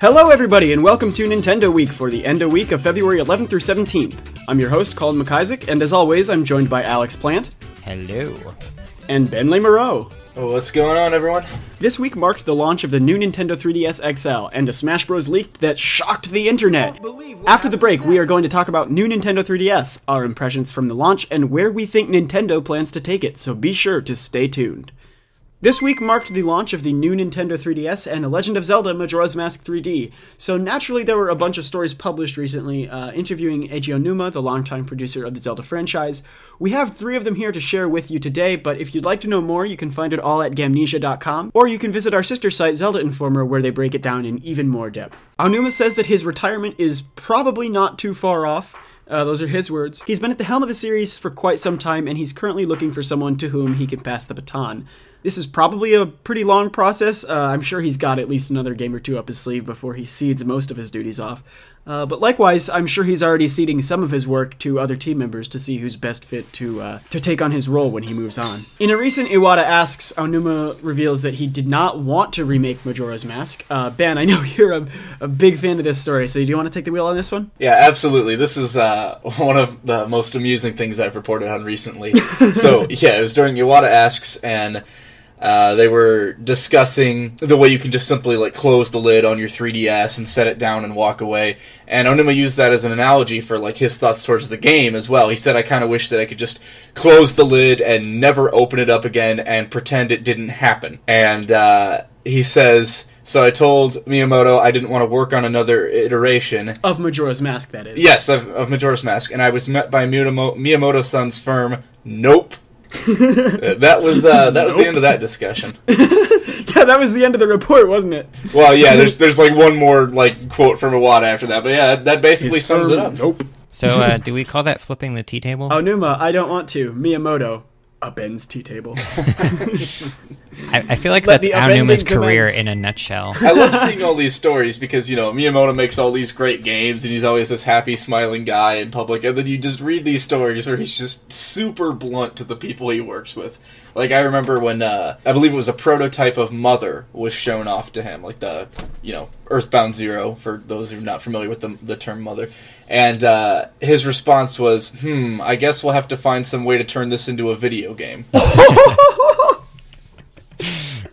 Hello everybody, and welcome to Nintendo Week for the end of week of February 11th through 17th. I'm your host, Colin McIsaac, and as always, I'm joined by Alex Plant. Hello. And Ben Moreau. Oh, what's going on, everyone? This week marked the launch of the new Nintendo 3DS XL, and a Smash Bros. Leaked that shocked the internet. After the break, we are going to talk about new Nintendo 3DS, our impressions from the launch, and where we think Nintendo plans to take it, so be sure to stay tuned. This week marked the launch of the new Nintendo 3DS and The Legend of Zelda Majora's Mask 3D, so naturally there were a bunch of stories published recently interviewing Eiji Aonuma, the longtime producer of the Zelda franchise. We have 3 of them here to share with you today, but if you'd like to know more, you can find it all at Gamnesia.com, or you can visit our sister site, Zelda Informer, where they break it down in even more depth. Aonuma says that his retirement is probably not too far off. Those are his words. He's been at the helm of the series for quite some time, and he's currently looking for someone to whom he can pass the baton. This is probably a pretty long process. I'm sure he's got at least another game or 2 up his sleeve before he cedes most of his duties off. But likewise, I'm sure he's already ceding some of his work to other team members to see who's best fit to take on his role when he moves on. In a recent Iwata Asks, Aonuma reveals that he did not want to remake Majora's Mask. Ben, I know you're a big fan of this story, so do you want to take the wheel on this one? Yeah, absolutely. This is one of the most amusing things I've reported on recently. So, yeah, it was during Iwata Asks, and they were discussing the way you can just simply close the lid on your 3DS and set it down and walk away. And Aonuma used that as an analogy for his thoughts towards the game as well. He said, I kind of wish that I could just close the lid and never open it up again and pretend it didn't happen. And he says, so I told Miyamoto I didn't want to work on another iteration. Of Majora's Mask, that is. Yes, of Majora's Mask. And I was met by Miyamoto-san's firm, nope. That was the end of that discussion. Yeah, that was the end of the report, wasn't it? Well, yeah, there's one more quote from Iwata after that, but yeah, that basically sums it up. Nope. So, do we call that flipping the tea table? Aonuma, I don't want to. Miyamoto, upends tea table. I feel like that's Aonuma's career in a nutshell. I love seeing all these stories because, Miyamoto makes all these great games and he's always this happy, smiling guy in public, and then you just read these stories where he's just super blunt to the people he works with. I remember when, I believe it was a prototype of Mother was shown off to him, the, Earthbound Zero, for those who are not familiar with the term Mother. And his response was, I guess we'll have to find some way to turn this into a video game.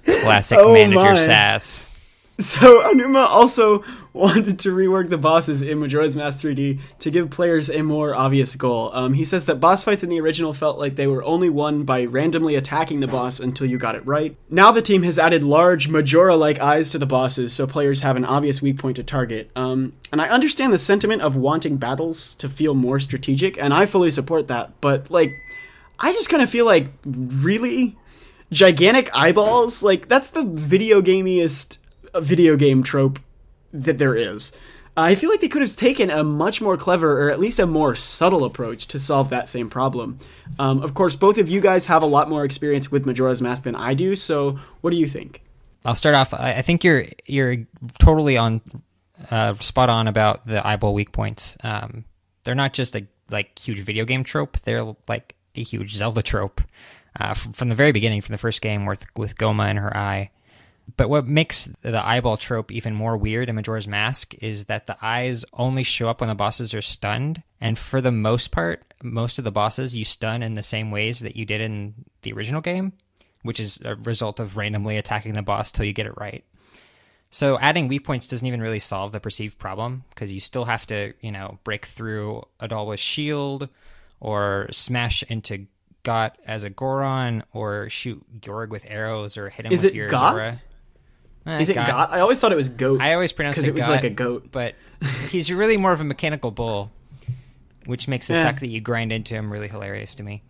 Classic manager sass. So Aonuma also wanted to rework the bosses in Majora's Mask 3D to give players a more obvious goal. He says that boss fights in the original felt like they were only won by randomly attacking the boss until you got it right. Now the team has added large Majora-like eyes to the bosses so players have an obvious weak point to target. And I understand the sentiment of wanting battles to feel more strategic, and I fully support that, but I just kind of feel really? Gigantic eyeballs? That's the video gamiest video game trope that there is. I feel like they could have taken a much more clever, or at least a more subtle approach to solve that same problem. Of course, both of you guys have a lot more experience with Majora's Mask than I do, so what do you think? I'll start off. I think you're totally on spot on about the eyeball weak points. They're not just a huge video game trope. They're a huge Zelda trope. From the very beginning, from the first game with Goma and her eye. But what makes the eyeball trope even more weird in Majora's Mask is that the eyes only show up when the bosses are stunned, and for the most part, most of the bosses you stun in the same ways that you did in the original game, which is a result of randomly attacking the boss till you get it right. So adding weak points doesn't even really solve the perceived problem, because you still have to, break through Adalwa's shield, or smash into Got as a Goron, or shoot Georg with arrows, or hit him with your Zora. Is it Got? I always thought it was Goat. I always pronounced it Got. Because it was like a goat. But he's really more of a mechanical bull, which makes the fact that you grind into him really hilarious to me.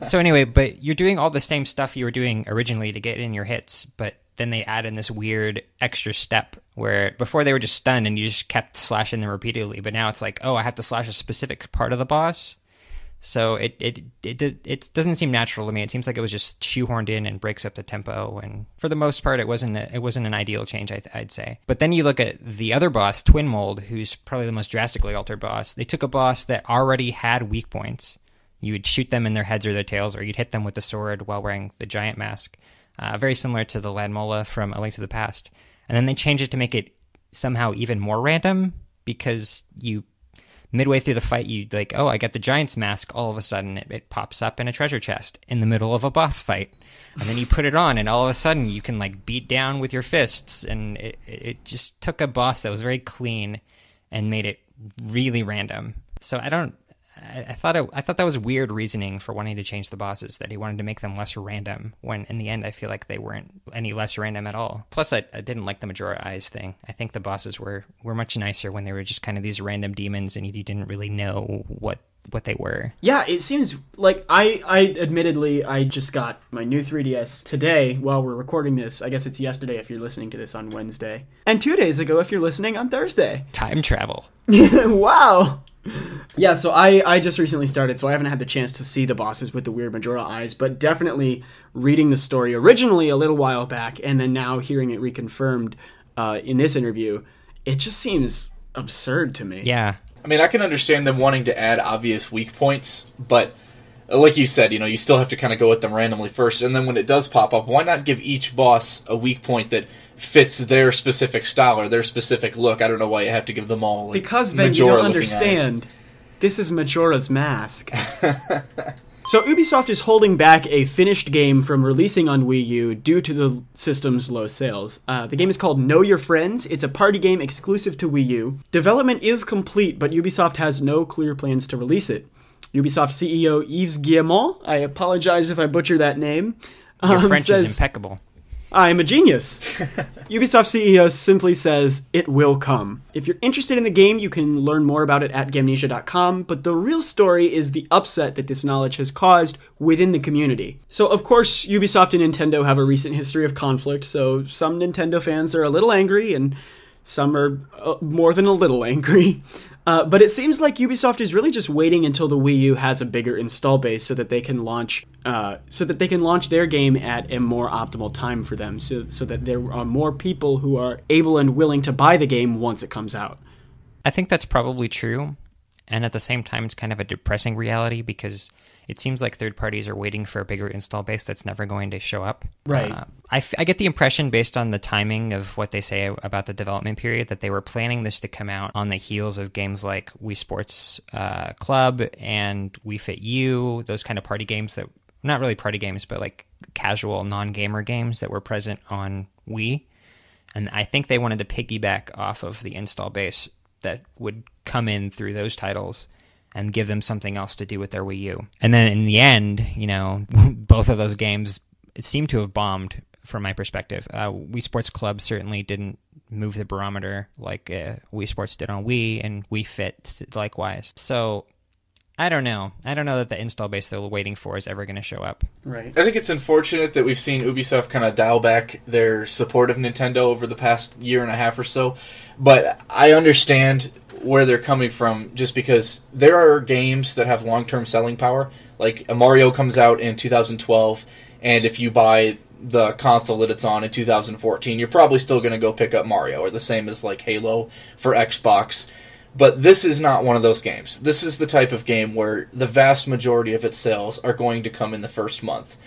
So anyway, but you're doing all the same stuff you were doing originally to get in your hits, but then they add in this weird extra step where before they were just stunned and you just kept slashing them repeatedly, but now it's I have to slash a specific part of the boss. So it doesn't seem natural to me. It seems like it was just shoehorned in and breaks up the tempo. And for the most part, it wasn't an ideal change, I'd say. But then you look at the other boss, Twin Mold, who's probably the most drastically altered boss. They took a boss that already had weak points. You would shoot them in their heads or their tails, or you'd hit them with the sword while wearing the giant mask. Very similar to the Landmola from A Link to the Past. And then they changed it to make it somehow even more random, because you midway through the fight, you like, oh, I got the Giant's mask. All of a sudden, it pops up in a treasure chest in the middle of a boss fight. And then you put it on, and all of a sudden, you can like beat down with your fists. And it just took a boss that was very clean and made it really random. So I thought that was weird reasoning for wanting to change the bosses, that he wanted to make them less random, when in the end I feel like they weren't any less random at all. Plus, I didn't like the Majora Eyes thing. I think the bosses were much nicer when they were just kind of these random demons and you didn't really know what they were. Yeah, it seems like I admittedly, I just got my new 3DS today while we're recording this. I guess it's yesterday if you're listening to this on Wednesday. And 2 days ago if you're listening on Thursday. Time travel. Wow. Yeah, so I just recently started, so I haven't had the chance to see the bosses with the weird Majora eyes, but definitely reading the story originally a little while back, and then now hearing it reconfirmed in this interview, it just seems absurd to me. Yeah. I mean, I can understand them wanting to add obvious weak points, but like you said, you still have to kind of go at them randomly first, and then when it does pop up, why not give each boss a weak point that fits their specific style or their specific look? I don't know why you have to give them all like, because Ben, you don't understand. This is Majora's Mask. So Ubisoft is holding back a finished game from releasing on Wii U due to the system's low sales. The game is called Know Your Friends. It's a party game exclusive to Wii U. Development is complete, but Ubisoft has no clear plans to release it. Ubisoft CEO Yves Guillemot, I apologize if I butcher that name, Your French says, is impeccable. I'm a genius. Ubisoft CEO simply says, it will come. If you're interested in the game, you can learn more about it at Gamnesia.com, but the real story is the upset that this knowledge has caused within the community. So, of course, Ubisoft and Nintendo have a recent history of conflict, so some Nintendo fans are a little angry, and some are more than a little angry. But it seems like Ubisoft is really just waiting until the Wii U has a bigger install base so that they can launch their game at a more optimal time for them, so that there are more people who are able and willing to buy the game once it comes out. I think that's probably true, and at the same time, it's kind of a depressing reality because it seems like third parties are waiting for a bigger install base that's never going to show up. Right. I get the impression, based on the timing of what they say about the development period, that they were planning this to come out on the heels of games like Wii Sports Club and Wii Fit U, those kind of party games that, not really party games, but like casual non-gamer games that were present on Wii. And I think they wanted to piggyback off of the install base that would come in through those titles and give them something else to do with their Wii U. And then in the end, both of those games, it seemed to have bombed from my perspective. Wii Sports Club certainly didn't move the barometer like Wii Sports did on Wii, and Wii Fit likewise. So I don't know. I don't know that the install base they're waiting for is ever going to show up. Right. I think it's unfortunate that we've seen Ubisoft kind of dial back their support of Nintendo over the past year and a half or so, but I understand where they're coming from, just because there are games that have long-term selling power. Like a Mario comes out in 2012, and if you buy the console that it's on in 2014, you're probably still going to go pick up Mario, or the same as like Halo for Xbox. But this is not one of those games. This is the type of game where the vast majority of its sales are going to come in the first month.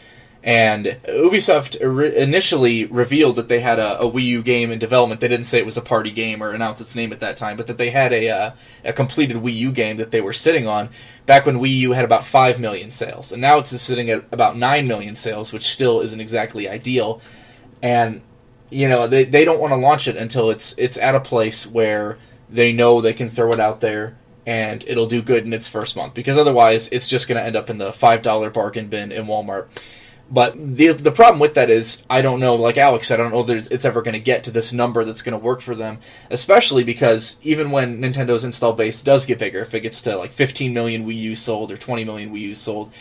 And Ubisoft initially revealed that they had a Wii U game in development. They didn't say it was a party game or announce its name at that time, but that they had a completed Wii U game that they were sitting on back when Wii U had about 5 million sales. And now it's sitting at about 9 million sales, which still isn't exactly ideal. And, they don't want to launch it until it's at a place where they know they can throw it out there and it'll do good in its first month. Because otherwise, it's just going to end up in the $5 bargain bin in Walmart. But the problem with that is, I don't know, like Alex said, I don't know that it's ever going to get to this number that's going to work for them, especially because even when Nintendo's install base does get bigger, if it gets to like 15 million Wii U sold or 20 million Wii U sold,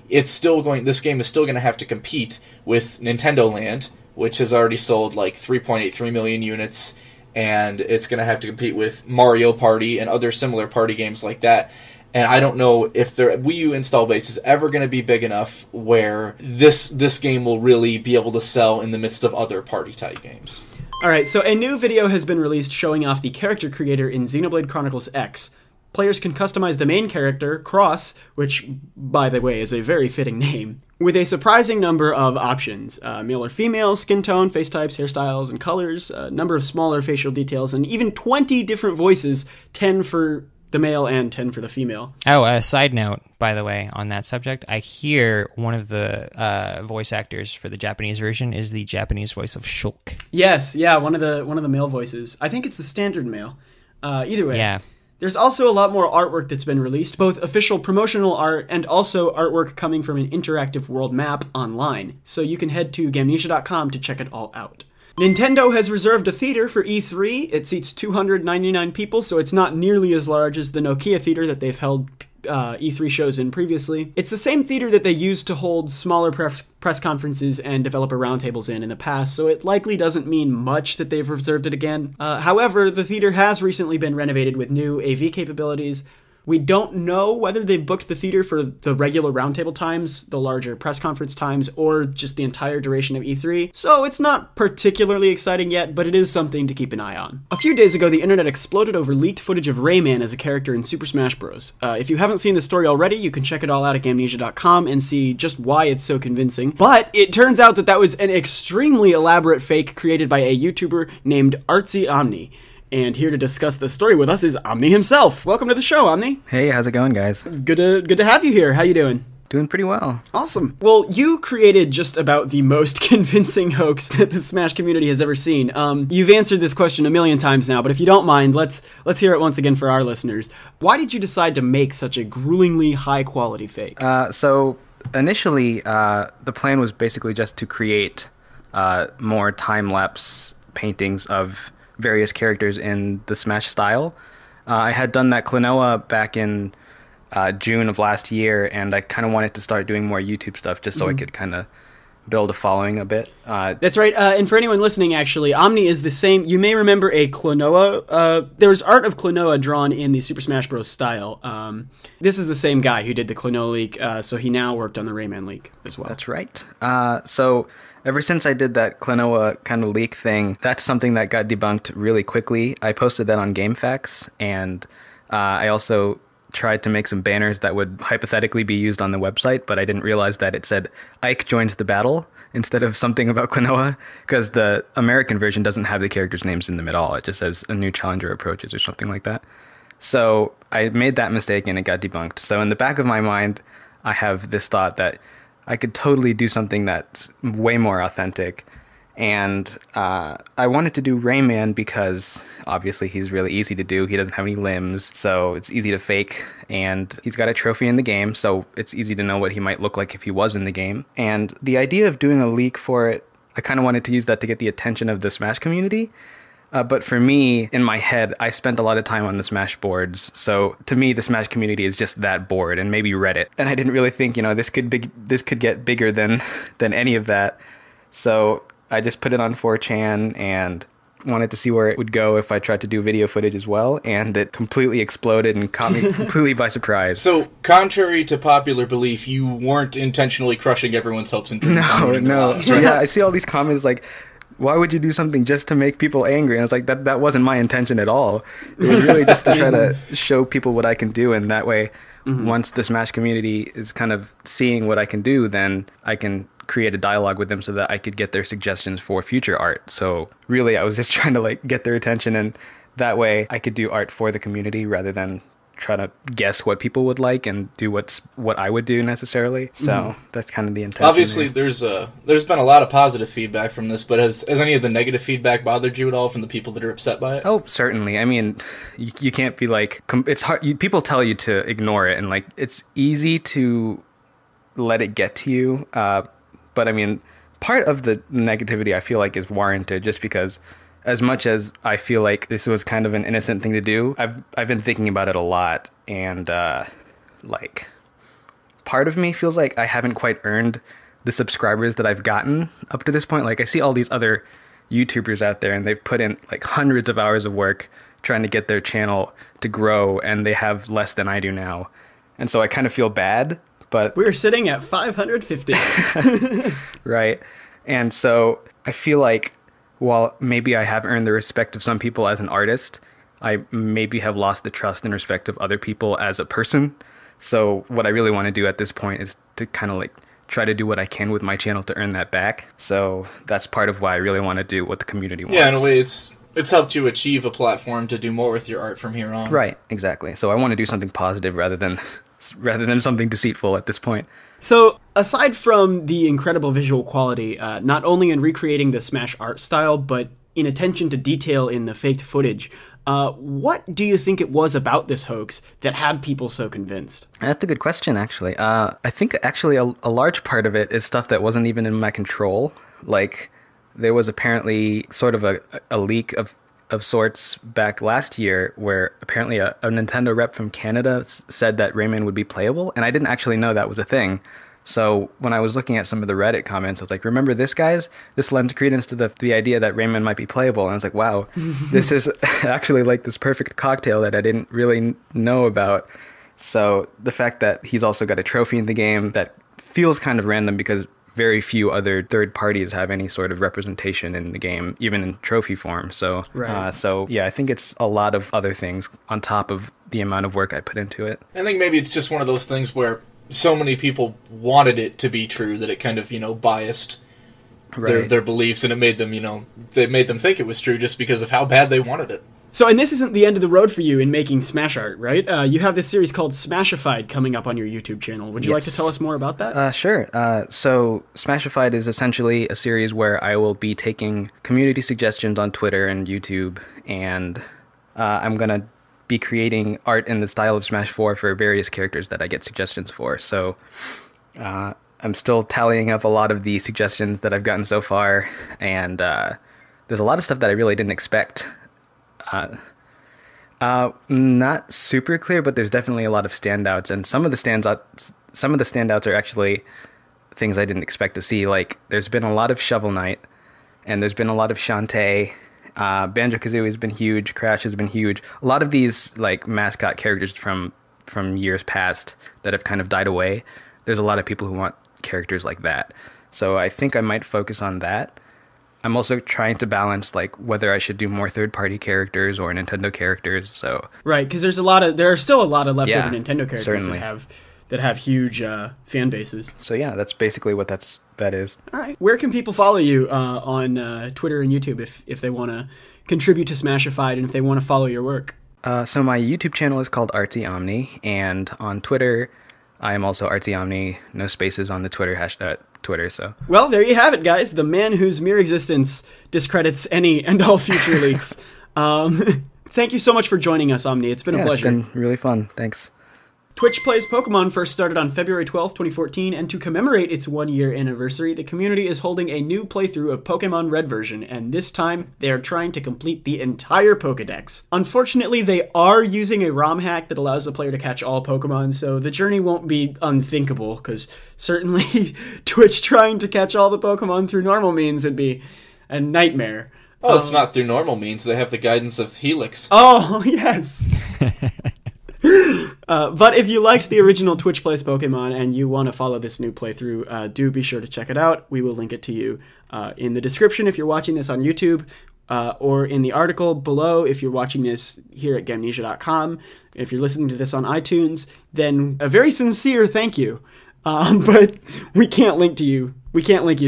this game is still going to have to compete with Nintendo Land, which has already sold like 3.83 million units, and it's going to have to compete with Mario Party and other similar party games like that. And I don't know if the Wii U install base is ever going to be big enough where this game will really be able to sell in the midst of other party-type games. Alright, so a new video has been released showing off the character creator in Xenoblade Chronicles X. Players can customize the main character, Cross, which, by the way, is a very fitting name, with a surprising number of options. Male or female, skin tone, face types, hairstyles, and colors, a number of smaller facial details, and even 20 different voices, 10 for the male and 10 for the female. Oh, a side note, by the way, on that subject, I hear one of the voice actors for the Japanese version is the Japanese voice of Shulk. Yes, yeah, one of the male voices. I think it's the standard male. Either way. Yeah. There's also a lot more artwork that's been released, both official promotional art and also artwork coming from an interactive world map online. So you can head to Gamnesia.com to check it all out. Nintendo has reserved a theater for E3. It seats 299 people, so it's not nearly as large as the Nokia theater that they've held E3 shows in previously. It's the same theater that they used to hold smaller press conferences and developer roundtables in the past, so it likely doesn't mean much that they've reserved it again. However, the theater has recently been renovated with new AV capabilities. We don't know whether they've booked the theater for the regular roundtable times, the larger press conference times, or just the entire duration of E3, so it's not particularly exciting yet, but it is something to keep an eye on. A few days ago, the internet exploded over leaked footage of Rayman as a character in Super Smash Bros. If you haven't seen the story already, you can check it all out at Gamnesia.com and see just why it's so convincing, but it turns out that that was an extremely elaborate fake created by a YouTuber named Artsy Omni. And here to discuss the story with us is Omni himself. Welcome to the show, Omni. Hey, how's it going, guys? Good to have you here. How you doing? Doing pretty well. Awesome. Well, you created just about the most convincing hoax that the Smash community has ever seen. You've answered this question a million times now, but if you don't mind, let's hear it once again for our listeners. Why did you decide to make such a gruelingly high-quality fake? So initially, the plan was basically just to create more time-lapse paintings of various characters in the Smash style. I had done that Klonoa back in June of last year, and I kind of wanted to start doing more YouTube stuff just so I could kind of build a following a bit. That's right. And for anyone listening, actually, Omni is the same. You may remember a Klonoa. There was art of Klonoa drawn in the Super Smash Bros. Style. This is the same guy who did the Klonoa leak, so he now worked on the Rayman leak as well. That's right. So ever since I did that Klonoa kind of leak thing, that's something that got debunked really quickly. I posted that on GameFAQs, and I also tried to make some banners that would hypothetically be used on the website, but I didn't realize that it said Ike joins the battle instead of something about Klonoa, because the American version doesn't have the characters' names in them at all. It just says a new challenger approaches or something like that. So I made that mistake and it got debunked. So in the back of my mind, I have this thought that I could totally do something that's way more authentic. And I wanted to do Rayman because obviously he's really easy to do. He doesn't have any limbs, so it's easy to fake. And he's got a trophy in the game, so it's easy to know what he might look like if he was in the game. And the idea of doing a leak for it, I kind of wanted to use that to get the attention of the Smash community. But for me, in my head, I spent a lot of time on the Smash boards. So to me, the Smash community is just that board and maybe Reddit. And I didn't really think, this could get bigger than any of that. So I just put it on 4chan and wanted to see where it would go if I tried to do video footage as well, and it completely exploded and caught me completely by surprise. So, contrary to popular belief, you weren't intentionally crushing everyone's hopes and dreams. No. Right? Yeah, I see all these comments like, why would you do something just to make people angry? And I was like, that wasn't my intention at all. It was really just to try to show people what I can do, and that way, once the Smash community is kind of seeing what I can do, then I can create a dialogue with them so that I could get their suggestions for future art. So really, I was just trying to get their attention, and that way I could do art for the community rather than try to guess what people would like and do what I would do necessarily. So that's kind of the intention. Obviously, there's been a lot of positive feedback from this, but has any of the negative feedback bothered you at all from the people that are upset by it? Oh, certainly. I mean, you can't be it's hard. People tell you to ignore it, and it's easy to let it get to you. But I mean, part of the negativity I feel like is warranted, just because as much as I feel like this was kind of an innocent thing to do, I've been thinking about it a lot, and part of me feels like I haven't quite earned the subscribers that I've gotten up to this point. I see all these other YouTubers out there, and they've put in hundreds of hours of work trying to get their channel to grow, and they have less than I do now. And so I kind of feel bad. But we're sitting at 550. Right. And so I feel like while maybe I have earned the respect of some people as an artist, I maybe have lost the trust and respect of other people as a person. So what I really want to do at this point is to kind of like try to do what I can with my channel to earn that back. So that's part of why I really want to do what the community wants. Yeah, in a way, it's helped you achieve a platform to do more with your art from here on. Right, exactly. So I want to do something positive rather than something deceitful at this point. So, aside from the incredible visual quality, not only in recreating the Smash art style, but in attention to detail in the faked footage, what do you think it was about this hoax that had people so convinced? That's a good question, actually. I think actually a large part of it is stuff that wasn't even in my control. Like, there was apparently sort of a leak of sorts back last year where apparently a Nintendo rep from Canada said that Rayman would be playable, and I didn't actually know that was a thing. So when I was looking at some of the Reddit comments, I was like, remember this, guys? This lends credence to the idea that Rayman might be playable. And I was like, wow, this is actually like this perfect cocktail that I didn't really know about. So the fact that he's also got a trophy in the game that feels kind of random because very few other third parties have any sort of representation in the game, even in trophy form. So, right. Yeah, I think it's a lot of other things on top of the amount of work I put into it. I think maybe it's just one of those things where so many people wanted it to be true that it kind of, biased their beliefs, and it made them, they made them think it was true just because of how bad they wanted it. So, and this isn't the end of the road for you in making Smash art, right? You have this series called Smashified coming up on your YouTube channel. Would you like to tell us more about that? Sure. So Smashified is essentially a series where I will be taking community suggestions on Twitter and YouTube, and I'm going to be creating art in the style of Smash 4 for various characters that I get suggestions for. So I'm still tallying up a lot of the suggestions that I've gotten so far, and there's a lot of stuff that I really didn't expect. Not super clear, but there's definitely a lot of standouts, and some of the standouts are actually things I didn't expect to see. Like, there's been a lot of Shovel Knight, and there's been a lot of Shantae. Banjo-Kazooie has been huge. Crash has been huge. A lot of these like mascot characters from years past that have kind of died away. There's a lot of people who want characters like that. So I think I might focus on that. I'm also trying to balance like whether I should do more third-party characters or Nintendo characters. So right, because there are still a lot of leftover Nintendo characters certainly. that have huge fan bases. So yeah, that's basically what that is. All right. Where can people follow you on Twitter and YouTube if they want to contribute to Smashified and if they want to follow your work? So my YouTube channel is called Artsy Omni, and on Twitter, I am also Artsy Omni. No spaces on the Twitter Twitter. So well, there you have it, guys. The man whose mere existence discredits any and all future leaks. Thank you so much for joining us, Omni. It's been a pleasure. It's been really fun. Thanks. Twitch Plays Pokemon first started on February 12, 2014, and to commemorate its one-year anniversary, the community is holding a new playthrough of Pokemon Red version, and this time, they are trying to complete the entire Pokedex. Unfortunately, they are using a ROM hack that allows the player to catch all Pokemon, so the journey won't be unthinkable, because certainly Twitch trying to catch all the Pokemon through normal means would be a nightmare. Oh, it's not through normal means. They have the guidance of Helix. Oh, yes! But if you liked the original Twitch Plays Pokemon and you want to follow this new playthrough, do be sure to check it out. We will link it to you in the description if you're watching this on YouTube, or in the article below if you're watching this here at Gamnesia.com. If you're listening to this on iTunes, then a very sincere thank you. But we can't link you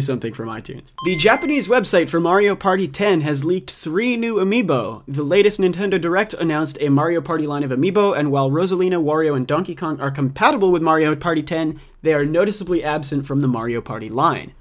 something from iTunes. The Japanese website for Mario Party 10 has leaked 3 new amiibo. The latest Nintendo Direct announced a Mario Party line of amiibo, and while Rosalina, Wario, and Donkey Kong are compatible with Mario Party 10, they are noticeably absent from the Mario Party line.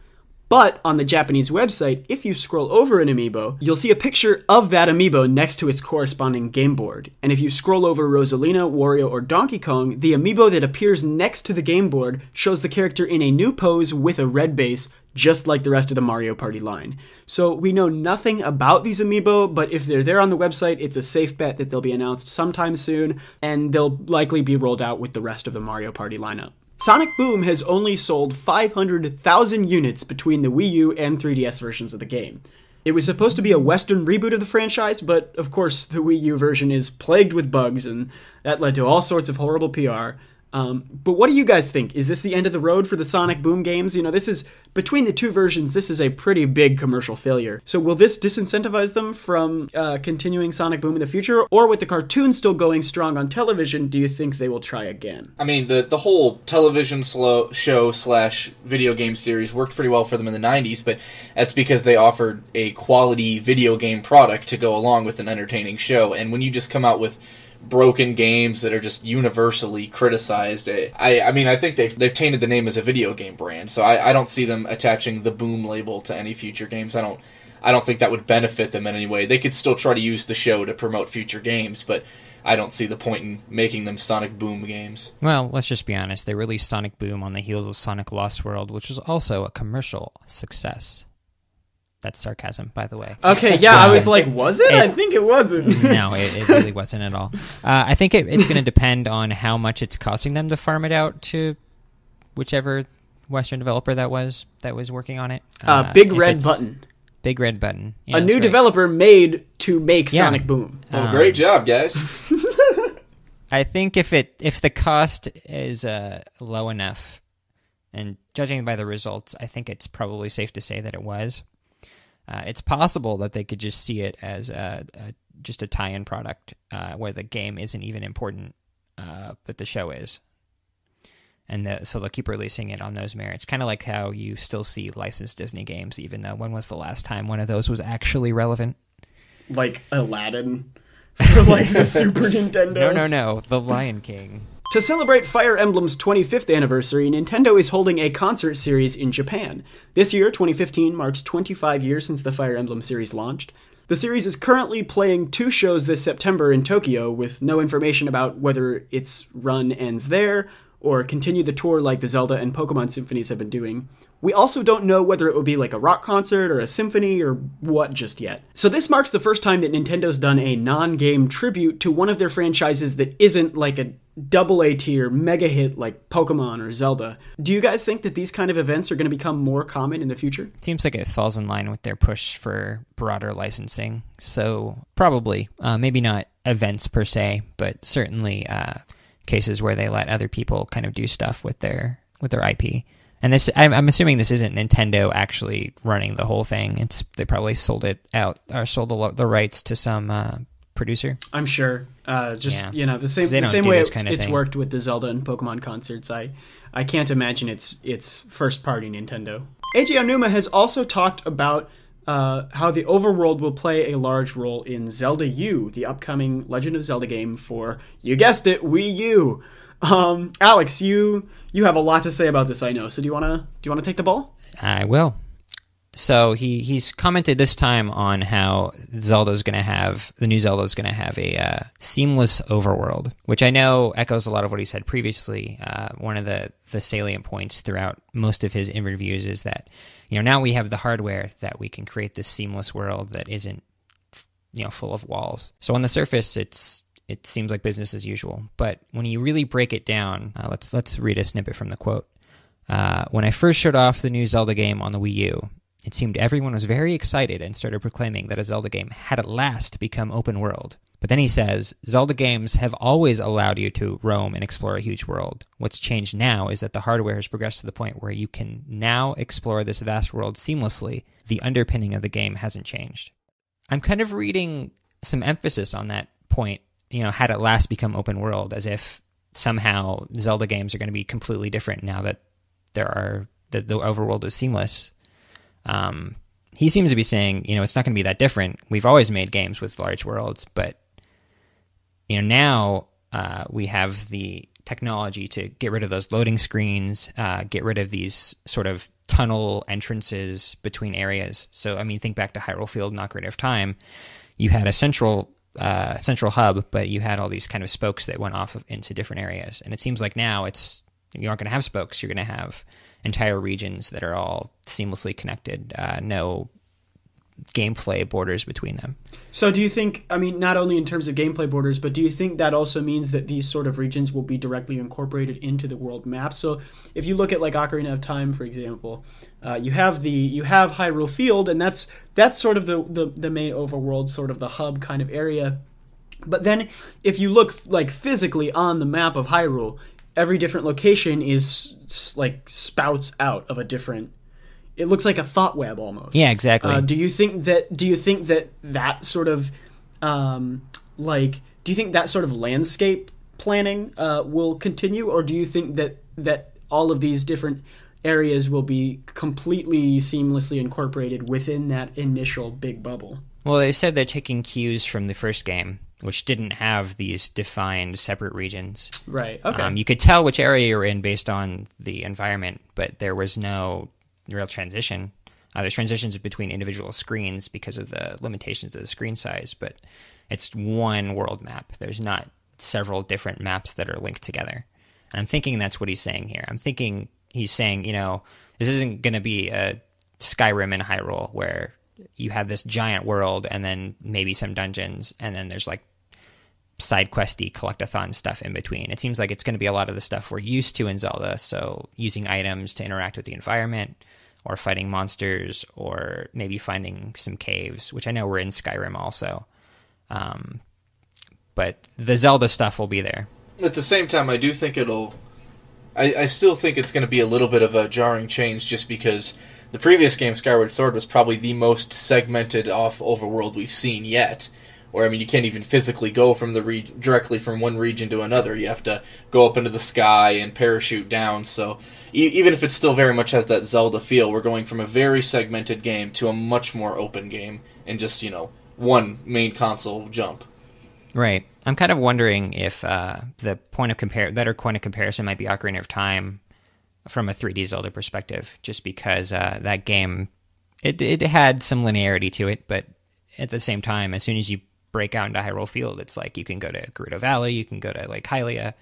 But on the Japanese website, if you scroll over an amiibo, you'll see a picture of that amiibo next to its corresponding game board. And if you scroll over Rosalina, Wario, or Donkey Kong, the amiibo that appears next to the game board shows the character in a new pose with a red base, just like the rest of the Mario Party line. So we know nothing about these amiibo, but if they're there on the website, it's a safe bet that they'll be announced sometime soon, and they'll likely be rolled out with the rest of the Mario Party lineup. Sonic Boom has only sold 500,000 units between the Wii U and 3DS versions of the game. It was supposed to be a Western reboot of the franchise, but of course the Wii U version is plagued with bugs, and that led to all sorts of horrible PR. But what do you guys think? Is this the end of the road for the Sonic Boom games? You know, this is, between the two versions, this is a pretty big commercial failure. So will this disincentivize them from continuing Sonic Boom in the future? Or with the cartoon still going strong on television, do you think they will try again? I mean, the whole television show / video game series worked pretty well for them in the 90s, but that's because they offered a quality video game product to go along with an entertaining show. And when you just come out with broken games that are just universally criticized, I mean, I think they've tainted the name as a video game brand, so I don't see them attaching the Boom label to any future games. I don't think that would benefit them in any way. They could still try to use the show to promote future games, but I don't see the point in making them Sonic Boom games. Well, let's just be honest. They released Sonic Boom on the heels of Sonic Lost World, which was also a commercial success. That's sarcasm, by the way. Okay, yeah, I was like, was it? I think it wasn't. No, it really wasn't at all. I think it's going to depend on how much it's costing them to farm it out to whichever Western developer that was working on it. Big Red Button. Big Red Button. Yeah, a new developer made to make Sonic Boom. Well, great job, guys. I think if the cost is low enough, and judging by the results, I think it's probably safe to say that it was. It's possible that they could just see it as just a tie-in product where the game isn't even important, but the show is. And so they'll keep releasing it on those merits. Kind of like how you still see licensed Disney games, even though when was the last time one of those was actually relevant? Like Aladdin for like the Super Nintendo? No. The Lion King. To celebrate Fire Emblem's 25th anniversary, Nintendo is holding a concert series in Japan. This year, 2015, marks 25 years since the Fire Emblem series launched. The series is currently playing 2 shows this September in Tokyo, with no information about whether its run ends there or continue the tour like the Zelda and Pokémon symphonies have been doing. We also don't know whether it will be like a rock concert or a symphony or what just yet. So this marks the first time that Nintendo's done a non-game tribute to one of their franchises that isn't like a AA tier mega hit like Pokemon or Zelda. Do you guys think that these kind of events are going to become more common in the future? Seems like it falls in line with their push for broader licensing. So probably, maybe not events per se, but certainly cases where they let other people kind of do stuff with their IP. And this, I'm assuming this isn't Nintendo actually running the whole thing. They probably sold it out or sold the rights to some producer. I'm sure. The same way it's worked with the Zelda and Pokemon concerts. I can't imagine it's first party Nintendo. Eiji Aonuma has also talked about how the overworld will play a large role in Zelda U, the upcoming Legend of Zelda game for, you guessed it, Wii U. Alex, you have a lot to say about this, I know. So do you wanna take the ball? I will. So he's commented this time on how the new Zelda's going to have a seamless overworld, which I know echoes a lot of what he said previously. One of the salient points throughout most of his interviews is that, now we have the hardware that we can create this seamless world that isn't, full of walls. So on the surface, it seems like business as usual. But when you really break it down, let's read a snippet from the quote. When I first showed off the new Zelda game on the Wii U, it seemed everyone was very excited and started proclaiming that a Zelda game had at last become open world. But then he says, Zelda games have always allowed you to roam and explore a huge world. What's changed now is that the hardware has progressed to the point where you can now explore this vast world seamlessly. The underpinning of the game hasn't changed. I'm kind of reading some emphasis on that point, had at last become open world, as if somehow Zelda games are going to be completely different now that the overworld is seamless. He seems to be saying, it's not going to be that different. We've always made games with large worlds, but now we have the technology to get rid of those loading screens, get rid of these sort of tunnel entrances between areas. So, think back to Hyrule Field and Ocarina of Time. You had a central hub, but you had all these kind of spokes that went off into different areas. And it seems like now you aren't going to have spokes. You're going to have entire regions that are all seamlessly connected, no gameplay borders between them. So do you think, not only in terms of gameplay borders, but do you think that also means that these sort of regions will be directly incorporated into the world map? So if you look at like Ocarina of Time, for example, you have Hyrule Field, and that's sort of the main overworld, sort of the hub kind of area. But then if you look like physically on the map of Hyrule, every different location is like spouts out of a different. It looks like a thought web almost. Yeah, exactly. Do you think that sort of do you think that sort of landscape planning will continue, or do you think that all of these different areas will be completely seamlessly incorporated within that initial big bubble? Well, they said they're taking cues from the first game, which didn't have these defined separate regions. Right. Okay. You could tell which area you're in based on the environment, but there was no real transition. There's transitions between individual screens because of the limitations of the screen size, but it's one world map. There's not several different maps that are linked together. And I'm thinking that's what he's saying here. I'm thinking he's saying, this isn't going to be a Skyrim in Hyrule where you have this giant world and then maybe some dungeons and then there's like side questy collectathon stuff in between. It seems like it's going to be a lot of the stuff we're used to in Zelda. So using items to interact with the environment, or fighting monsters, or maybe finding some caves, which I know were in Skyrim also. But the Zelda stuff will be there. At the same time, I do think I still think it's going to be a little bit of a jarring change, just because the previous game, Skyward Sword, was probably the most segmented off overworld we've seen yet. Where, you can't even physically go from directly from one region to another. You have to go up into the sky and parachute down. So even if it still very much has that Zelda feel, we're going from a very segmented game to a much more open game in just, one main console jump. Right. I'm kind of wondering if the better point of comparison might be Ocarina of Time from a 3D Zelda perspective, just because that game, it had some linearity to it, but at the same time, as soon as you break out into Hyrule Field, it's like you can go to Gerudo Valley, you can go to Lake Hylia.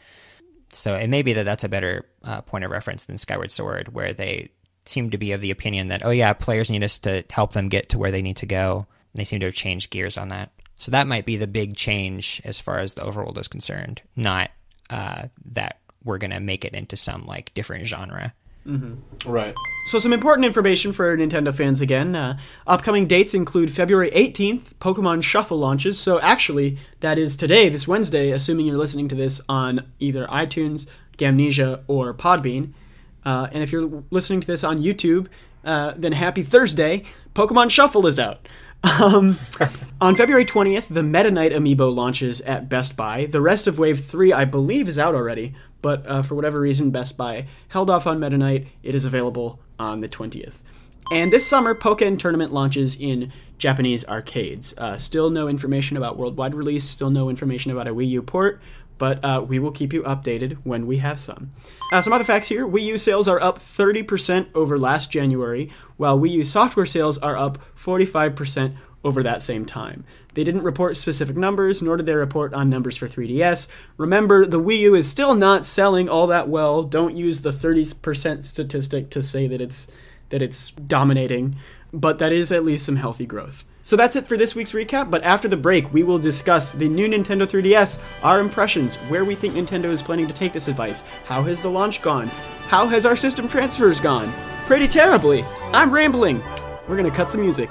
So it may be that's a better point of reference than Skyward Sword, where they seem to be of the opinion that, players need us to help them get to where they need to go. And they seem to have changed gears on that. So that might be the big change as far as the overworld is concerned, not that we're going to make it into some like different genre. Mm-hmm. Right. So some important information for Nintendo fans again. Upcoming dates include February 18th, Pokemon Shuffle launches. So actually, that is today, this Wednesday, assuming you're listening to this on either iTunes, Gamnesia, or Podbean. And if you're listening to this on YouTube, then happy Thursday, Pokemon Shuffle is out. On February 20th, the Meta Knight amiibo launches at Best Buy. The rest of Wave 3, I believe, is out already, but for whatever reason, Best Buy held off on Meta Knight. It is available on the 20th. And this summer, Pokken Tournament launches in Japanese arcades. Still no information about worldwide release, still no information about a Wii U port, but we will keep you updated when we have some. Some other facts here. Wii U sales are up 30% over last January, while Wii U software sales are up 45% over that same time. They didn't report specific numbers, nor did they report on numbers for 3DS. Remember, the Wii U is still not selling all that well. Don't use the 30% statistic to say that it's dominating, but that is at least some healthy growth. So that's it for this week's recap, but after the break, we will discuss the new Nintendo 3DS, our impressions, where we think Nintendo is planning to take this device, how has the launch gone, how has our system transfers gone? Pretty terribly. I'm rambling. We're gonna cut some music.